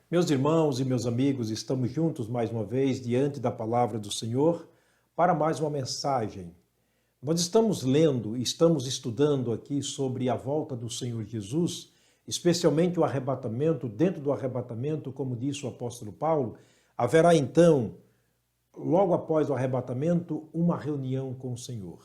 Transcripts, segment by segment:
Meus irmãos e meus amigos, estamos juntos mais uma vez diante da palavra do Senhor para mais uma mensagem. Nós estamos lendo e estamos estudando aqui sobre a volta do Senhor Jesus, especialmente o arrebatamento. Dentro do arrebatamento, como disse o apóstolo Paulo, haverá então, logo após o arrebatamento, uma reunião com o Senhor.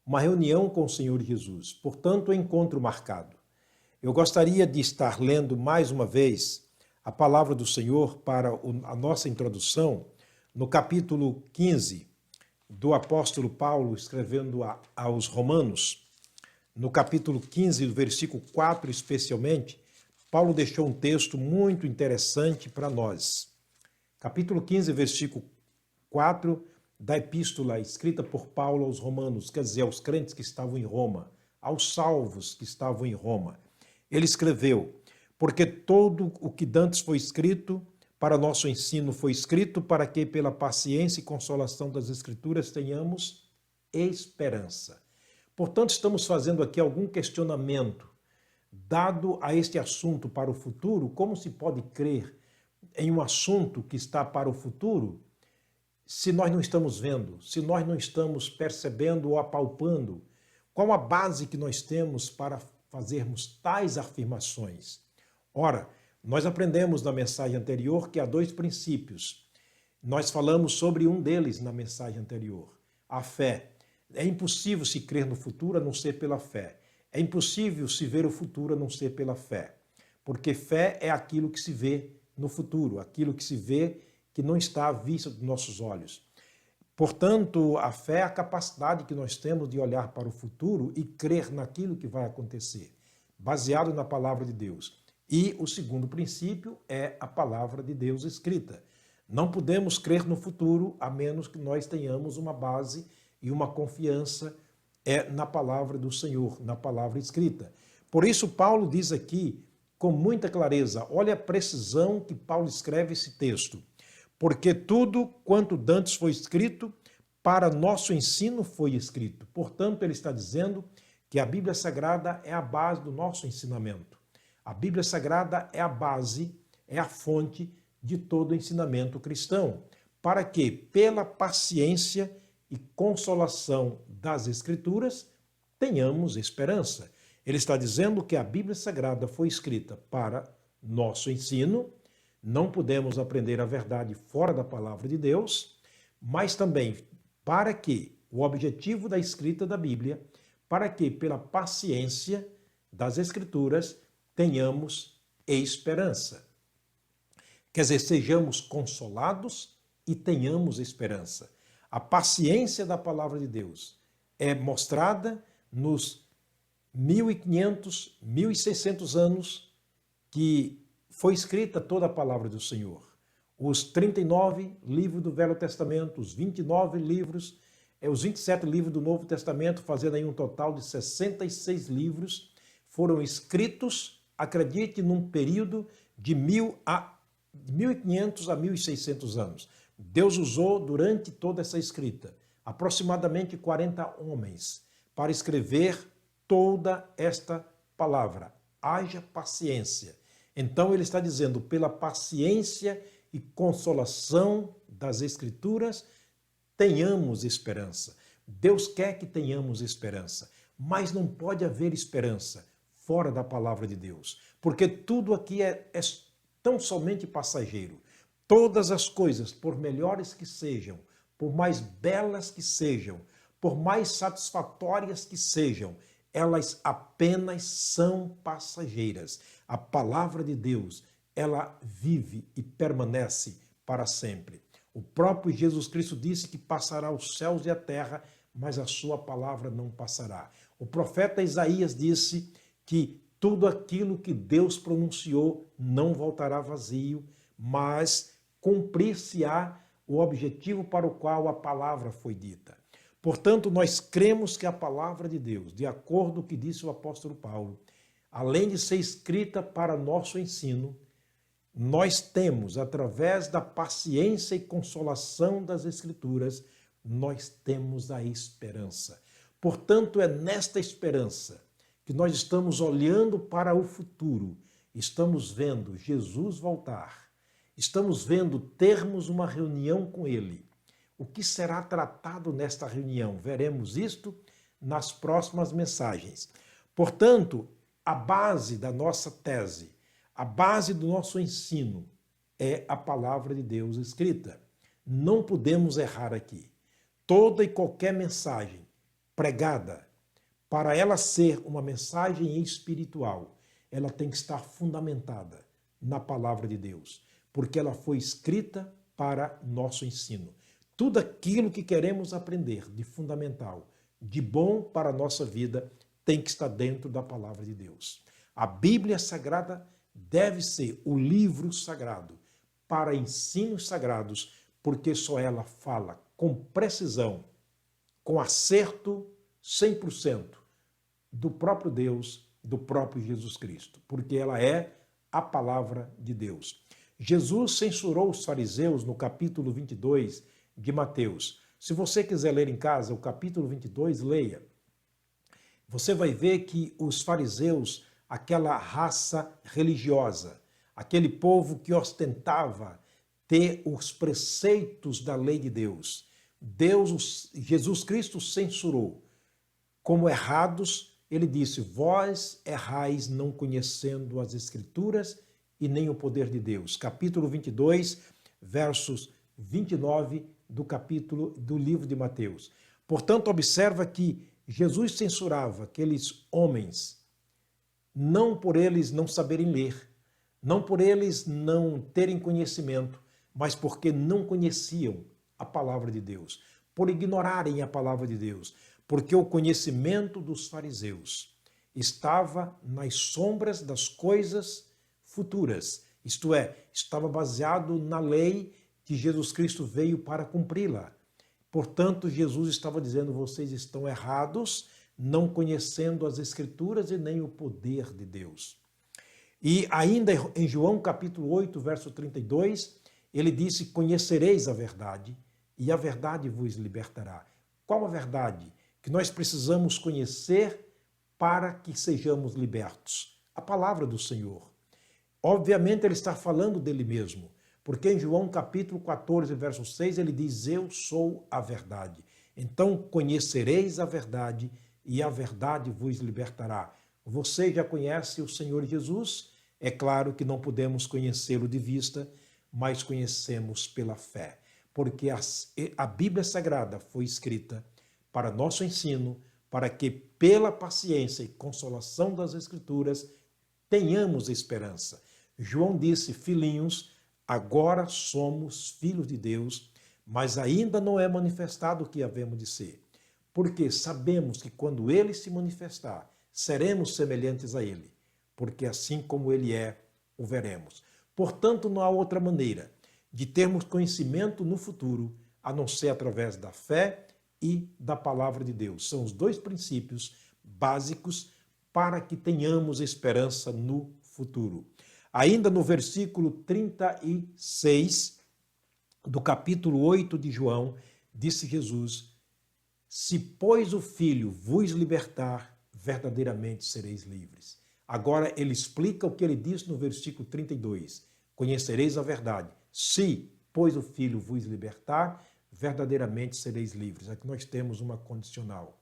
Uma reunião com o Senhor Jesus. Portanto, encontro marcado. Eu gostaria de estar lendo mais uma vez a palavra do Senhor para a nossa introdução, no capítulo 15 do apóstolo Paulo, escrevendo aos Romanos, no capítulo 15, do versículo 4 especialmente, Paulo deixou um texto muito interessante para nós. Capítulo 15, versículo 4 da epístola escrita por Paulo aos Romanos, quer dizer, aos crentes que estavam em Roma, aos salvos que estavam em Roma. Ele escreveu: porque todo o que dantes foi escrito para nosso ensino foi escrito para que, pela paciência e consolação das Escrituras, tenhamos esperança. Portanto, estamos fazendo aqui algum questionamento dado a este assunto para o futuro. Como se pode crer em um assunto que está para o futuro se nós não estamos vendo, se nós não estamos percebendo ou apalpando? Qual a base que nós temos para fazermos tais afirmações? Ora, nós aprendemos na mensagem anterior que há dois princípios. Nós falamos sobre um deles na mensagem anterior, a fé. É impossível se crer no futuro a não ser pela fé. É impossível se ver o futuro a não ser pela fé. Porque fé é aquilo que se vê no futuro, aquilo que se vê que não está à vista dos nossos olhos. Portanto, a fé é a capacidade que nós temos de olhar para o futuro e crer naquilo que vai acontecer, baseado na palavra de Deus. E o segundo princípio é a palavra de Deus escrita. Não podemos crer no futuro a menos que nós tenhamos uma base e uma confiança na palavra do Senhor, na palavra escrita. Por isso, Paulo diz aqui com muita clareza, olha a precisão que Paulo escreve esse texto. Porque tudo quanto dantes foi escrito, para nosso ensino foi escrito. Portanto, ele está dizendo que a Bíblia Sagrada é a base do nosso ensinamento. A Bíblia Sagrada é a base, é a fonte de todo o ensinamento cristão, para que, pela paciência e consolação das Escrituras, tenhamos esperança. Ele está dizendo que a Bíblia Sagrada foi escrita para nosso ensino, não podemos aprender a verdade fora da palavra de Deus, mas também para que o objetivo da escrita da Bíblia, para que, pela paciência das Escrituras, tenhamos esperança. Quer dizer, sejamos consolados e tenhamos esperança. A paciência da palavra de Deus é mostrada nos 1500, 1600 anos que foi escrita toda a palavra do Senhor. Os 39 livros do Velho Testamento, os 29 livros, os 27 livros do Novo Testamento, fazendo aí um total de 66 livros, foram escritos, acredite, num período de 1500 a 1600 anos. Deus usou durante toda essa escrita aproximadamente 40 homens para escrever toda esta palavra. Haja paciência. Então ele está dizendo, pela paciência e consolação das Escrituras, tenhamos esperança. Deus quer que tenhamos esperança, mas não pode haver esperança fora da palavra de Deus, porque tudo aqui é tão somente passageiro. Todas as coisas, por melhores que sejam, por mais belas que sejam, por mais satisfatórias que sejam, elas apenas são passageiras. A palavra de Deus, ela vive e permanece para sempre. O próprio Jesus Cristo disse que passará os céus e a terra, mas a sua palavra não passará. O profeta Isaías disse que tudo aquilo que Deus pronunciou não voltará vazio, mas cumprir-se-á o objetivo para o qual a palavra foi dita. Portanto, nós cremos que a palavra de Deus, de acordo com o que disse o apóstolo Paulo, além de ser escrita para nosso ensino, nós temos, através da paciência e consolação das Escrituras, nós temos a esperança. Portanto, é nesta esperança que nós estamos olhando para o futuro, estamos vendo Jesus voltar, Estamos vendo termos uma reunião com ele. O que será tratado nesta reunião? Veremos isto nas próximas mensagens. Portanto, a base da nossa tese, a base do nosso ensino é a palavra de Deus escrita. Não podemos errar aqui. Toda e qualquer mensagem pregada, para ela ser uma mensagem espiritual, ela tem que estar fundamentada na palavra de Deus, porque ela foi escrita para nosso ensino. Tudo aquilo que queremos aprender de fundamental, de bom para a nossa vida, tem que estar dentro da palavra de Deus. A Bíblia Sagrada deve ser o livro sagrado para ensinos sagrados, porque só ela fala com precisão, com acerto 100% do próprio Deus, do próprio Jesus Cristo, porque ela é a palavra de Deus. Jesus censurou os fariseus no capítulo 22 de Mateus. Se você quiser ler em casa o capítulo 22, leia. Você vai ver que os fariseus, aquela raça religiosa, aquele povo que ostentava ter os preceitos da lei de Deus, Jesus Cristo censurou como errados. Ele disse: vós errais não conhecendo as Escrituras e nem o poder de Deus. Capítulo 22, versos 29 do livro de Mateus. Portanto, observa que Jesus censurava aqueles homens, não por eles não saberem ler, não por eles não terem conhecimento, mas porque não conheciam a palavra de Deus, por ignorarem a palavra de Deus, porque o conhecimento dos fariseus estava nas sombras das coisas futuras, isto é, estava baseado na lei que Jesus Cristo veio para cumpri-la. Portanto, Jesus estava dizendo: vocês estão errados, não conhecendo as Escrituras e nem o poder de Deus. E ainda em João capítulo 8, verso 32, ele disse: conhecereis a verdade e a verdade vos libertará. Qual a verdade que nós precisamos conhecer para que sejamos libertos? A palavra do Senhor. Obviamente ele está falando dele mesmo, porque em João capítulo 14, verso 6, ele diz: eu sou a verdade. Então conhecereis a verdade e a verdade vos libertará. Você já conhece o Senhor Jesus? É claro que não podemos conhecê-lo de vista, mas conhecemos pela fé, porque a Bíblia Sagrada foi escrita para nosso ensino, para que pela paciência e consolação das Escrituras tenhamos esperança. João disse: filhinhos, agora somos filhos de Deus, mas ainda não é manifestado o que havemos de ser. Porque sabemos que quando ele se manifestar, seremos semelhantes a ele, porque assim como ele é, o veremos. Portanto, não há outra maneira de termos conhecimento no futuro, a não ser através da fé e da palavra de Deus. São os dois princípios básicos para que tenhamos esperança no futuro. Ainda no versículo 36 do capítulo 8 de João, disse Jesus: se, pois, o Filho vos libertar, verdadeiramente sereis livres. Agora ele explica o que ele disse no versículo 32. Conhecereis a verdade. Se, pois, o Filho vos libertar, verdadeiramente sereis livres. Aqui nós temos uma condicional.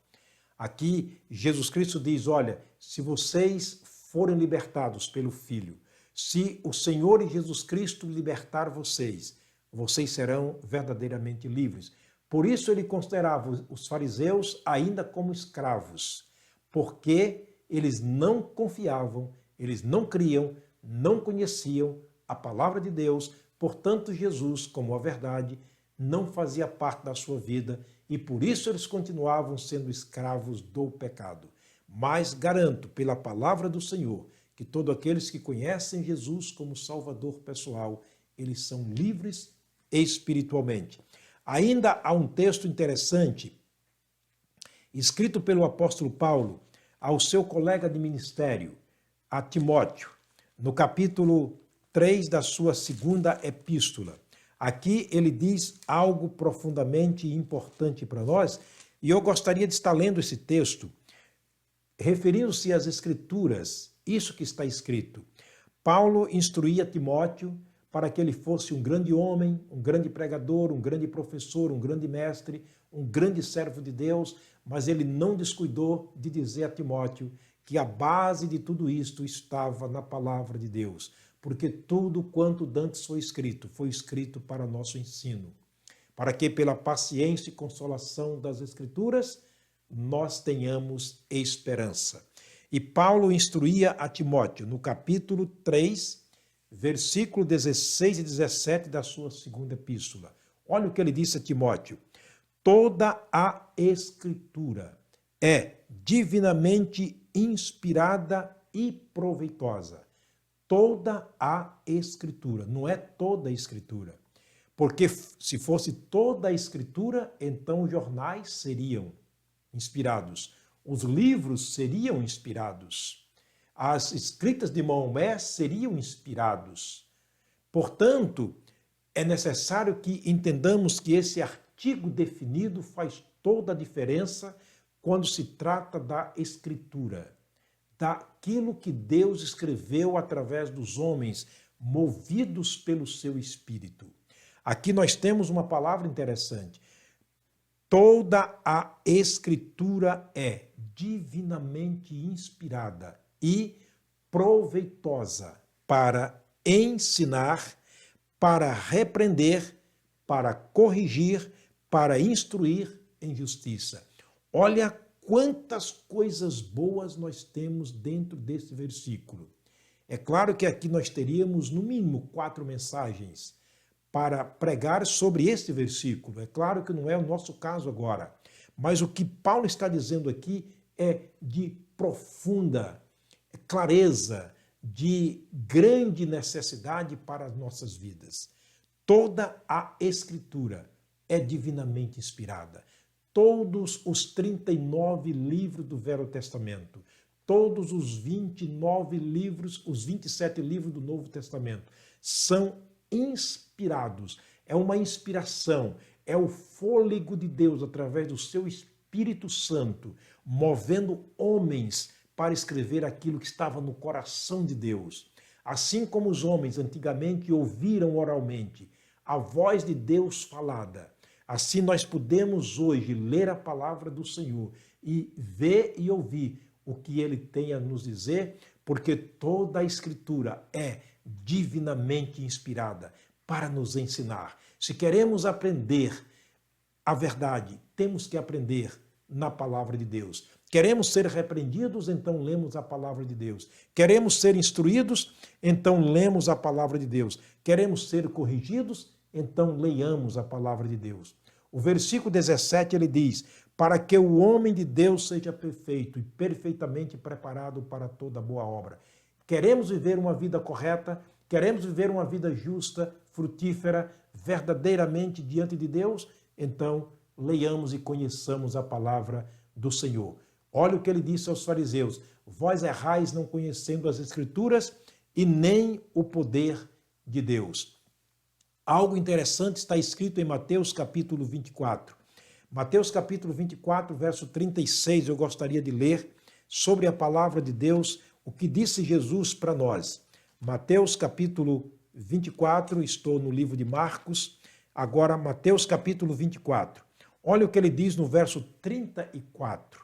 Aqui Jesus Cristo diz: olha, se vocês forem libertados pelo Filho, se o Senhor Jesus Cristo libertar vocês, vocês serão verdadeiramente livres. Por isso ele considerava os fariseus ainda como escravos, porque eles não confiavam, eles não criam, não conheciam a palavra de Deus. Portanto, Jesus, como a verdade, não fazia parte da sua vida e por isso eles continuavam sendo escravos do pecado. Mas garanto, pela palavra do Senhor, que todos aqueles que conhecem Jesus como Salvador pessoal, eles são livres espiritualmente. Ainda há um texto interessante, escrito pelo apóstolo Paulo ao seu colega de ministério, a Timóteo, no capítulo 3 da sua segunda epístola. Aqui ele diz algo profundamente importante para nós, e eu gostaria de estar lendo esse texto, referindo-se às Escrituras, isso que está escrito. Paulo instruía Timóteo para que ele fosse um grande homem, um grande pregador, um grande professor, um grande mestre, um grande servo de Deus, mas ele não descuidou de dizer a Timóteo que a base de tudo isto estava na palavra de Deus, porque tudo quanto dantes foi escrito para nosso ensino, para que pela paciência e consolação das Escrituras nós tenhamos esperança. E Paulo instruía a Timóteo no capítulo 3, versículo 16 e 17 da sua segunda epístola. Olha o que ele disse a Timóteo: toda a Escritura é divinamente inspirada e proveitosa. Toda a Escritura, não é toda a Escritura. Porque se fosse toda a Escritura, então os jornais seriam inspirados, os livros seriam inspirados, as escritas de Maomé seriam inspirados. Portanto, é necessário que entendamos que esse artigo definido faz toda a diferença quando se trata da Escritura, daquilo que Deus escreveu através dos homens, movidos pelo seu Espírito. Aqui nós temos uma palavra interessante. Toda a Escritura é divinamente inspirada e proveitosa para ensinar, para repreender, para corrigir, para instruir em justiça. Olha quantas coisas boas nós temos dentro desse versículo. É claro que aqui nós teríamos, no mínimo, 4 mensagens para pregar sobre este versículo. É claro que não é o nosso caso agora, mas o que Paulo está dizendo aqui é de profunda clareza, de grande necessidade para as nossas vidas. Toda a Escritura é divinamente inspirada. Todos os 39 livros do Velho Testamento, todos os 29 livros, os 27 livros do Novo Testamento são inspirados. É uma inspiração, é o fôlego de Deus através do seu Espírito Santo, movendo homens para escrever aquilo que estava no coração de Deus. Assim como os homens antigamente ouviram oralmente a voz de Deus falada, assim nós podemos hoje ler a palavra do Senhor e ver e ouvir o que ele tem a nos dizer, porque toda a Escritura é divinamente inspirada para nos ensinar. Se queremos aprender a verdade, temos que aprender na palavra de Deus. Queremos ser repreendidos, então lemos a palavra de Deus. Queremos ser instruídos, então lemos a palavra de Deus. Queremos ser corrigidos, então leiamos a palavra de Deus. O versículo 17 ele diz: para que o homem de Deus seja perfeito e perfeitamente preparado para toda boa obra. Queremos viver uma vida correta, queremos viver uma vida justa, frutífera, verdadeiramente diante de Deus, então leiamos e conheçamos a palavra do Senhor. Olha o que ele disse aos fariseus: vós errais não conhecendo as Escrituras e nem o poder de Deus. Algo interessante está escrito em Mateus capítulo 24. Mateus capítulo 24, verso 36, eu gostaria de ler sobre a palavra de Deus, o que disse Jesus para nós. Mateus capítulo 24, estou no livro de Marcos, agora Mateus capítulo 24. Olha o que ele diz no verso 34.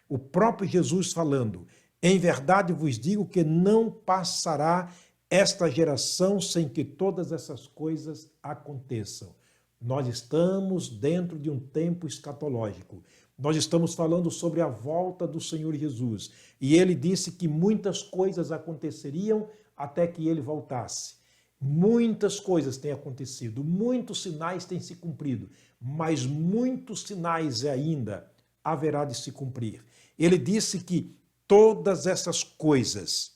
O próprio Jesus falando: em verdade vos digo que não passará esta geração sem que todas essas coisas aconteçam. Nós estamos dentro de um tempo escatológico. Nós estamos falando sobre a volta do Senhor Jesus. E ele disse que muitas coisas aconteceriam até que ele voltasse. Muitas coisas têm acontecido, muitos sinais têm se cumprido, mas muitos sinais ainda haverá de se cumprir. Ele disse que todas essas coisas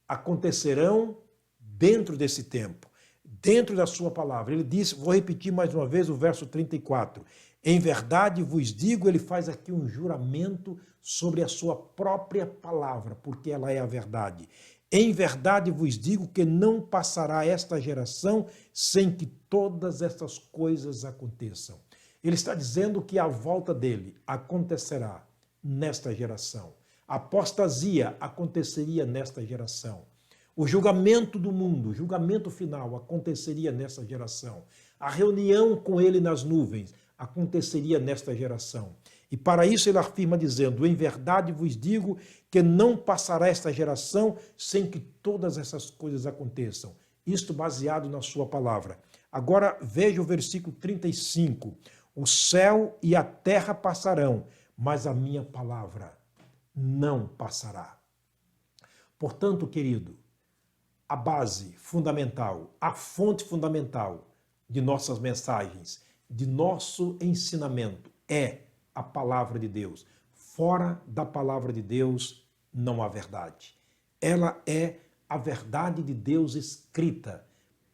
acontecerão dentro desse tempo, dentro da sua palavra. Ele disse, vou repetir mais uma vez o verso 34, em verdade vos digo, ele faz aqui um juramento sobre a sua própria palavra, porque ela é a verdade. Em verdade vos digo que não passará esta geração sem que todas essas coisas aconteçam. Ele está dizendo que a volta dele acontecerá nesta geração. A apostasia aconteceria nesta geração. O julgamento do mundo, o julgamento final aconteceria nessa geração. A reunião com ele nas nuvens aconteceria nesta geração. E para isso ele afirma dizendo: em verdade vos digo que não passará esta geração sem que todas essas coisas aconteçam. Isto baseado na sua palavra. Agora veja o versículo 35. O céu e a terra passarão, mas a minha palavra não passará. Portanto, querido, a base fundamental, a fonte fundamental de nossas mensagens, de nosso ensinamento é a palavra de Deus. Fora da palavra de Deus não há verdade. Ela é a verdade de Deus escrita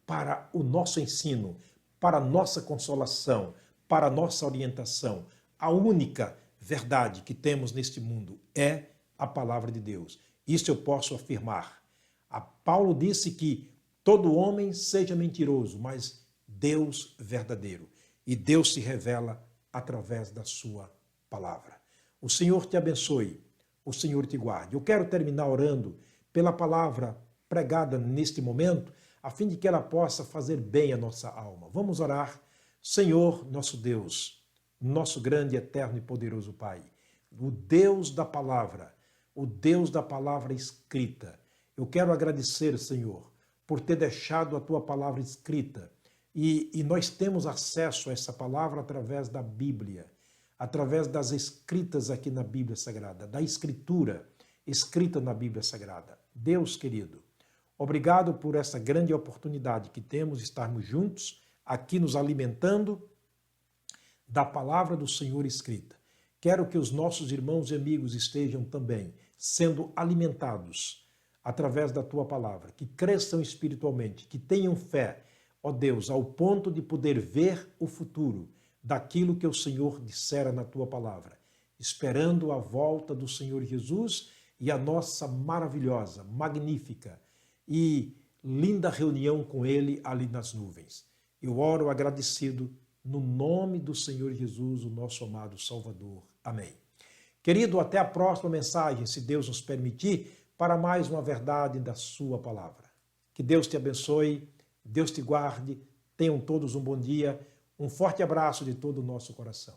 para o nosso ensino, para a nossa consolação, para a nossa orientação. A única verdade que temos neste mundo é a palavra de Deus. Isso eu posso afirmar. Paulo disse que todo homem seja mentiroso, mas Deus verdadeiro. E Deus se revela através da sua palavra. O Senhor te abençoe, o Senhor te guarde. Eu quero terminar orando pela palavra pregada neste momento, a fim de que ela possa fazer bem à nossa alma. Vamos orar. Senhor, nosso Deus, nosso grande, eterno e poderoso Pai, o Deus da palavra escrita. Eu quero agradecer, Senhor, por ter deixado a tua palavra escrita. E nós temos acesso a essa palavra através da Bíblia, através das escritas aqui na Bíblia Sagrada, da escritura escrita na Bíblia Sagrada. Deus querido, obrigado por essa grande oportunidade que temos de estarmos juntos, aqui nos alimentando da palavra do Senhor escrita. Quero que os nossos irmãos e amigos estejam também sendo alimentados através da tua palavra, que cresçam espiritualmente, que tenham fé, ó Deus, ao ponto de poder ver o futuro daquilo que o Senhor dissera na tua palavra, esperando a volta do Senhor Jesus e a nossa maravilhosa, magnífica e linda reunião com Ele ali nas nuvens. Eu oro agradecido no nome do Senhor Jesus, o nosso amado Salvador. Amém. Querido, até a próxima mensagem, se Deus nos permitir, para mais uma verdade da sua palavra. Que Deus te abençoe, Deus te guarde, tenham todos um bom dia, um forte abraço de todo o nosso coração.